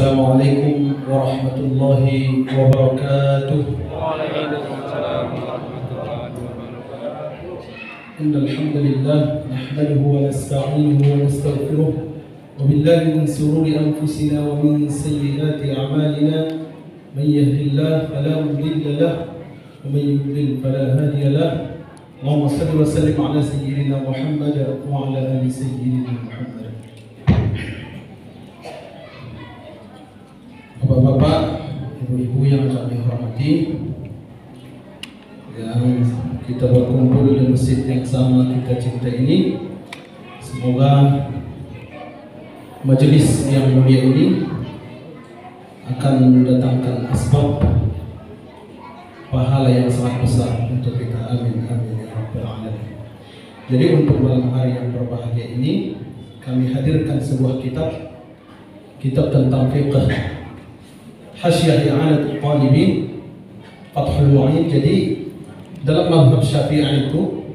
Assalamualaikum warahmatullahi wabarakatuh. Waalaikumsalam warahmatullahi wabarakatuh. Innal hamdalillah nahmaduhu wa nasta'inuhu wa nastaghfiruh wa billahi min shururi anfusina wa min sayyiati a'malina man yahdihillahu fala mudilla lahu wa man yudlil fala hadiya lahu. Allahumma shalli wa sallim ala sayyidina Muhammad wa ala ali sayyidina Muhammad. Bapak-bapak, ibu-ibu yang kami hormati, yang kita berkumpul di masjid yang sama kita cinta ini, semoga majelis yang mulia ini akan mendatangkan asbab pahala yang sangat besar untuk kita. Amin amin ya rabbal alamin. Jadi untuk malam hari yang berbahagia ini, kami hadirkan sebuah kitab tentang fiqh, Hasyiah I'anatul Talibin, Fathul Mu'in. Jadi dalam mazhab Syafi'i itu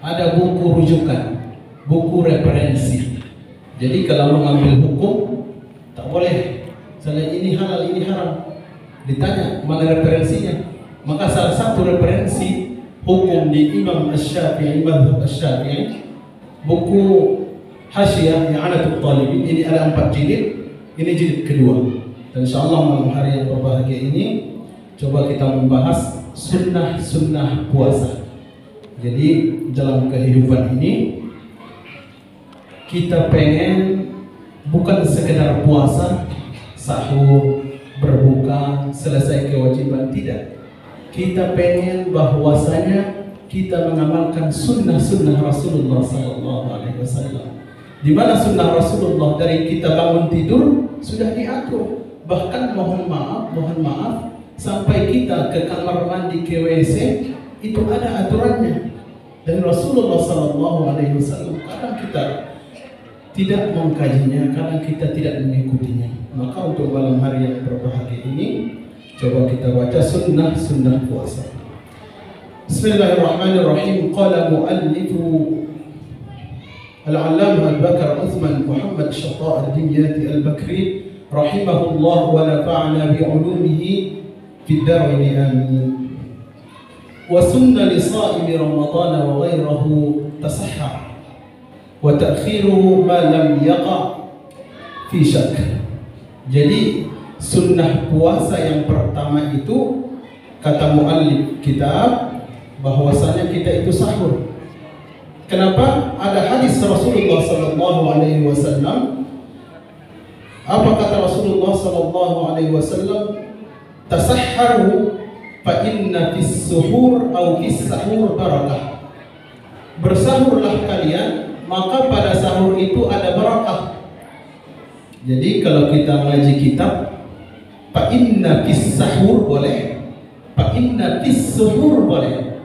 ada buku rujukan, buku referensi. Jadi kalau mengambil hukum tak boleh misalnya ini halal ini haram, ditanya mana referensinya. Maka salah satu referensi hukum di Imam Asy-Syafi'i, mazhab Asy-Syafi'i, buku Hasyiah I'anatul Talibin. Ini ada 4 jilid, ini jilid kedua. Dan insyaallah malam hari yang berbahagia ini coba kita membahas sunnah puasa. Jadi dalam kehidupan ini kita pengen bukan sekedar puasa, sahur, berbuka, selesai kewajiban, tidak. Kita pengen bahwasanya kita mengamalkan sunnah Rasulullah SAW. Di mana sunnah Rasulullah dari kita bangun tidur sudah diatur. Bahkan mohon maaf sampai kita ke kamar mandi, ke WC itu ada aturannya. Dan Rasulullah SAW kadang kita tidak mengkajinya, kadang kita tidak mengikutinya. Maka untuk malam hari yang berbahagia ini coba kita baca sunnah puasa. Bismillahirrahmanirrahim. Qala mu'allifu Al-Allamah Al-Bakar Uthman Muhammad Shatta' Al-Dimyati Al-Bakri rahimahullah wa nafa'na bi'ulumihi fid darain amin. Wa sunna li sha'imi Ramadan wa ghayrihi tasahhar wa ta'khiruhu ma lam yaqa' fi syak. Jadi sunnah puasa yang pertama itu kata muallif kitab bahwasanya kita itu sahur. Kenapa? Ada hadis Rasulullah sallallahu alaihi wasallam. Apa kata Rasulullah sallallahu alaihi wasallam? Tasahharu fa inna fis suhur atau fis sahur barakah. Bersahurlah kalian, maka pada sahur itu ada barakah. Jadi kalau kita ngaji kitab, fa inna fis sahur boleh, fa inna fis suhur boleh.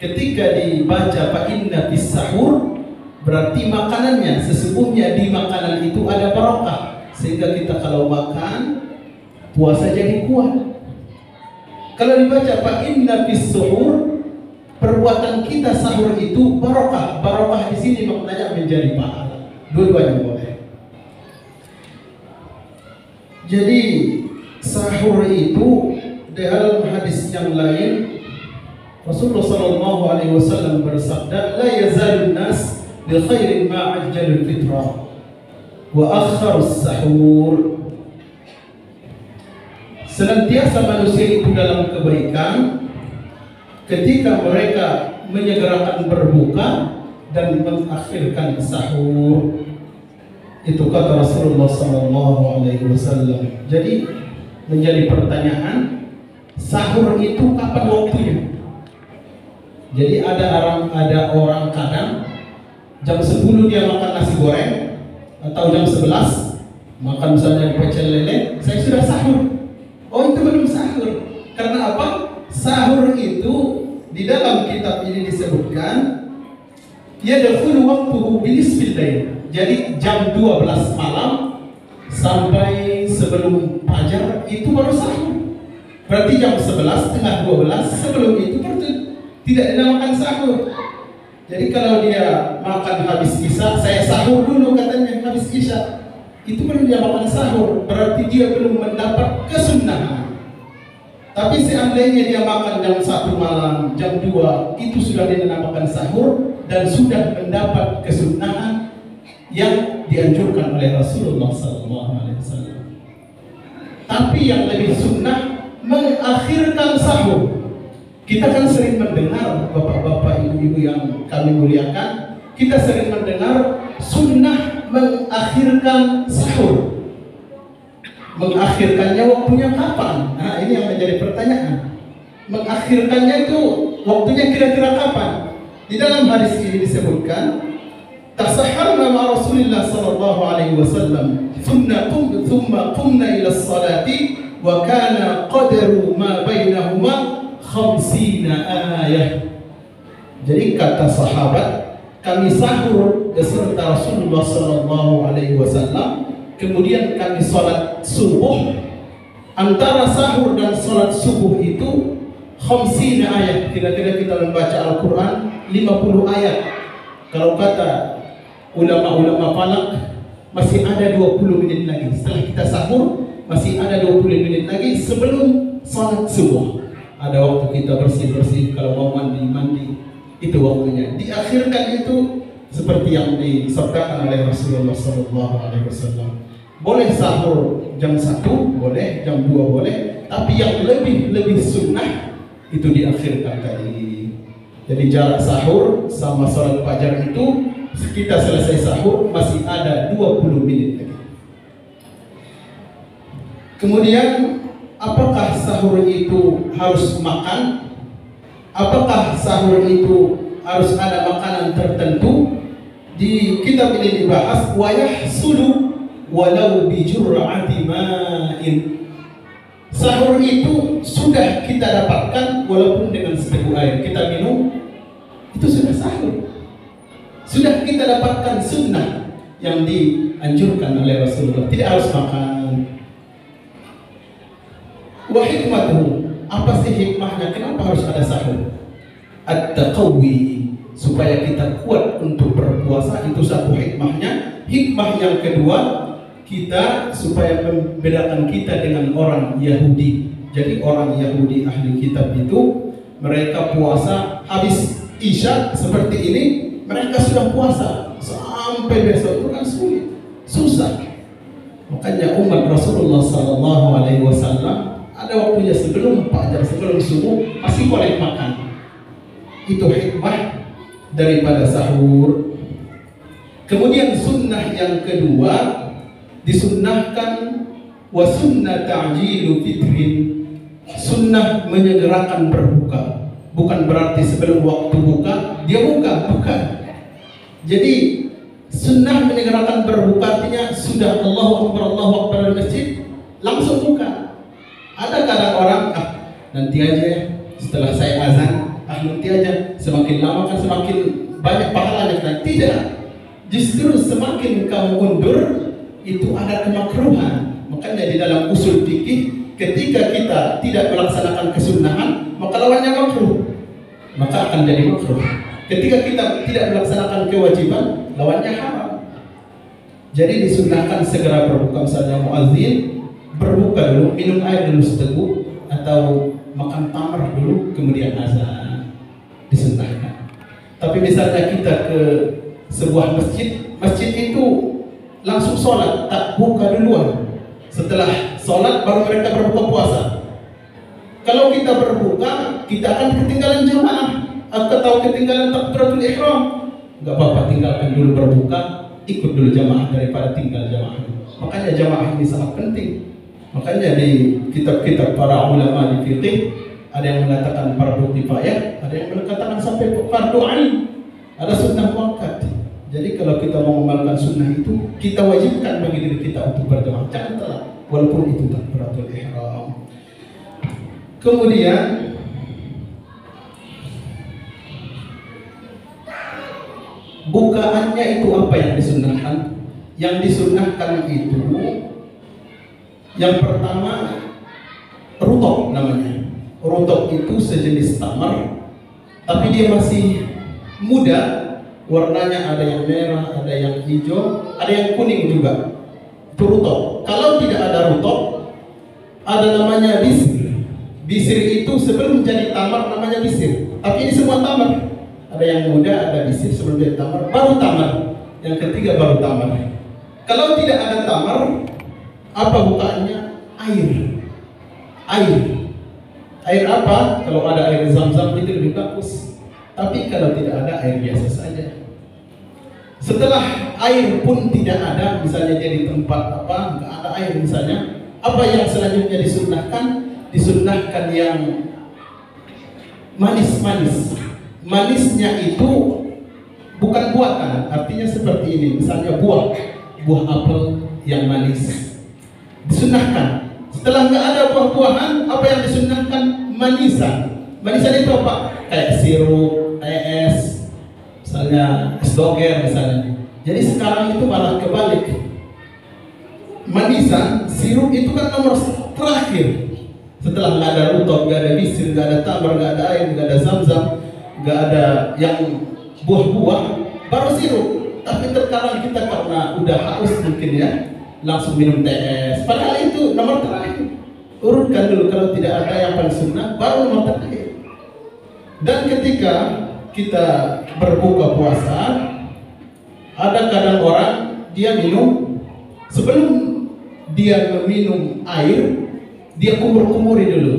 Ketika dibaca fa inna fis sahur berarti makanannya, sesungguhnya di makanan itu ada barakah. Sehingga kita kalau makan puasa jadi kuat. Kalau dibaca fa inna fis suhur, perbuatan kita sahur itu barokah. Barokah di sini maknanya menjadi pahala. Dua-duanya boleh. Jadi sahur itu dalam hadis yang lain Rasulullah sallallahu alaihi wasallam bersabda, la yazalun nas bi khairin ma ajjalul fitrah wa akharus sahur. Senantiasa manusia itu dalam kebaikan ketika mereka menyegerakan berbuka dan mengakhirkan sahur. Itu kata Rasulullah SAW. Jadi menjadi pertanyaan, sahur itu kapan waktunya? Jadi ada orang kadang jam 10 dia makan nasi goreng, atau jam 11 makan misalnya pecel lele, saya sudah sahur. Oh, itu belum sahur. Karena apa? Sahur itu di dalam kitab ini disebutkan yadkhulu waqtuhu binisfil lail. Jadi jam 12 malam sampai sebelum fajar itu baru sahur. Berarti jam 11, setengah 12 sebelum itu tidak dinamakan sahur. Jadi kalau dia makan habis isya, saya sahur dulu katanya habis isya. itu belum dia makan sahur, berarti dia belum mendapat kesunnahan. Tapi seandainya dia makan jam 1 malam, jam 2, itu sudah dinamakan sahur dan sudah mendapat kesunnahan yang dianjurkan oleh Rasulullah SAW. Tapi yang lebih sunnah mengakhirkan sahur. Kita kan sering mendengar, bapak-bapak, ibu-ibu yang kami muliakan, kita sering mendengar sunnah mengakhirkan sahur. Mengakhirkannya waktunya kapan? Nah, ini yang menjadi pertanyaan. Mengakhirkannya itu waktunya kira-kira kapan? Di dalam hadis ini disebutkan, tasaharna ma Rasulillah sallallahu alaihi wasallam, thumma qumna ila salati wa kana qadaru ma bainahuma 50 ayah. Jadi kata sahabat, kami sahur beserta Rasulullah sallallahu alaihi wasallam, kemudian kami salat subuh. Antara sahur dan salat subuh itu 50 ayat. Kira-kira kita membaca Al-Quran 50 ayat. Kalau kata ulama-ulama falak, masih ada 20 menit lagi. Setelah kita sahur, masih ada 20 menit lagi sebelum salat subuh. Ada waktu kita bersih-bersih, kalau mau mandi. Itu waktunya. Diakhirkan itu seperti yang disabdakan oleh Rasulullah SAW. Boleh sahur jam 1, boleh, jam 2 boleh, tapi yang lebih sunnah itu diakhirkan tadi. Jadi jarak sahur sama sholat fajar itu, kita selesai sahur masih ada 20 menit lagi. Kemudian, apakah sahur itu harus makan? Apakah sahur itu harus ada makanan tertentu? Di kitab ini dibahas, wa yahsulu walau bi jur'ati ma'in. Sahur itu sudah kita dapatkan walaupun dengan seteguk air kita minum, itu sudah sahur. Sudah kita dapatkan sunnah yang dianjurkan oleh Rasulullah. Tidak harus makan. Wa hikmatuhu, apa sih hikmahnya? Kenapa harus ada sahur? At-taqawi, supaya kita kuat untuk berpuasa, itu satu hikmahnya. Hikmah yang kedua, kita supaya membedakan kita dengan orang Yahudi. Jadi orang Yahudi ahli kitab itu, mereka puasa habis Isya seperti ini, mereka sudah puasa sampai besok. Itu kan sulit, susah. Makanya umat Rasulullah SAW ada waktunya sebelum fajar, sebelum subuh masih boleh makan. Itu hikmah daripada sahur. Kemudian sunnah yang kedua, disunnahkan wa sunnah ta'jilu fitrin, sunnah menyegerakan berbuka. Bukan berarti sebelum waktu buka dia buka, bukan. Jadi sunnah menyegerakan berbuka artinya sudah Allahu Akbar di masjid langsung buka. Ada kadang orang, nanti aja setelah saya azan, nanti aja, semakin lama kan semakin banyak pahalanya kan? Tidak, justru semakin kamu mundur itu ada kemakruhan. Makanya di dalam usul fikih, ketika kita tidak melaksanakan kesunahan, maka lawannya makruh, maka akan jadi makruh. Ketika kita tidak melaksanakan kewajiban, lawannya haram. Jadi disunahkan segera berbuka. Misalnya muazzin berbuka dulu, minum air dulu seteguk, atau makan tamar dulu, kemudian azan. Disunahkan. Tapi misalnya kita ke sebuah masjid itu langsung sholat, tak buka duluan. Setelah sholat baru mereka berbuka puasa. Kalau kita berbuka, kita akan ketinggalan jamaah atau ketinggalan takbiratul ihram. Gak apa-apa, tinggalkan dulu berbuka, ikut dulu jamaah daripada tinggal jamaah. Makanya jamaah ini sangat penting. Makanya di kitab-kitab para ulama di fiqih ada yang mengatakan fardu kifayah, ada yang mengatakan sampai fardu ain, ada sunnah muakkad. Jadi kalau kita mau mengamalkan sunnah itu, kita wajibkan bagi diri kita untuk berjamaah, jangan telat, walaupun itu takbiratul ihram. Kemudian bukaannya itu apa yang disunnahkan? Yang disunnahkan itu yang pertama rutok namanya. Rutok itu sejenis tamar, tapi dia masih muda. Warnanya ada yang merah, ada yang hijau, ada yang kuning juga. rutop. Kalau tidak ada rutop, ada namanya bisir. Bisir itu sebelum jadi tamar namanya bisir. Tapi ini semua tamar. Ada yang muda, ada bisir sebelum jadi tamar, baru tamar. Yang ketiga baru tamar. Kalau tidak ada tamar, apa bukaannya? Air. Air apa? Kalau ada air zam-zam itu lebih bagus. Tapi kalau tidak ada, air biasa saja. Setelah air pun tidak ada, misalnya jadi tempat apa, nggak ada air misalnya, apa yang selanjutnya disunnahkan? Disunnahkan yang manis-manis. Manisnya itu bukan buatan, artinya seperti ini, misalnya buah apel yang manis disunnahkan. Setelah nggak ada buah-buahan, apa yang disunnahkan? Manisan. Manisan itu apa? Kayak sirup, es, misalnya es doger misalnya. Jadi sekarang itu malah kebalik. Manisan, sirup itu kan nomor terakhir. Setelah nggak ada rutop, nggak ada bisir, nggak ada tamar, nggak ada air, nggak ada zam-zam, nggak ada yang buah-buah, baru sirup. Tapi terkadang kita karena udah haus mungkin ya, langsung minum teh. Padahal itu nomor terakhir. Urutkan dulu, kalau tidak ada yang paling sunnah, baru nomor terakhir. Dan ketika kita berbuka puasa, ada kadang orang dia minum, sebelum dia meminum air, dia kumur-kumuri dulu,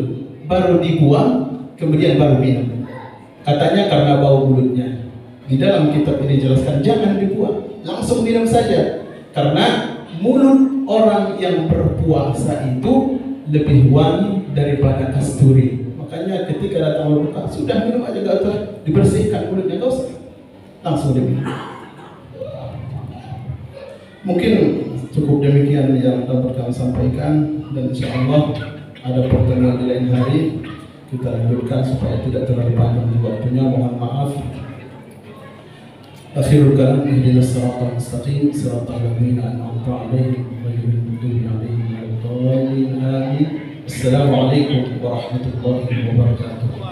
baru dibuang, kemudian baru minum. Katanya karena bau mulutnya. Di dalam kitab ini jelaskan jangan dibuang, langsung minum saja. Karena mulut orang yang berpuasa itu lebih wangi daripada kasturi. Makanya ketika datang berbuka, sudah minum aja, gak usah dibersihkan mulutnya, gak usah, langsung diminum. Mungkin cukup demikian yang dapat kami sampaikan, dan insya Allah ada pertemuan di lain hari kita lanjutkan supaya tidak terlalu panjang di waktunya. Mohon maaf. Akhirul kalam, ihdinas siratal mustaqim, siratal ladzina an'amta 'alaihim ghairil maghdubi 'alaihim waladdallin. Amin. Assalamualaikum warahmatullahi wabarakatuh.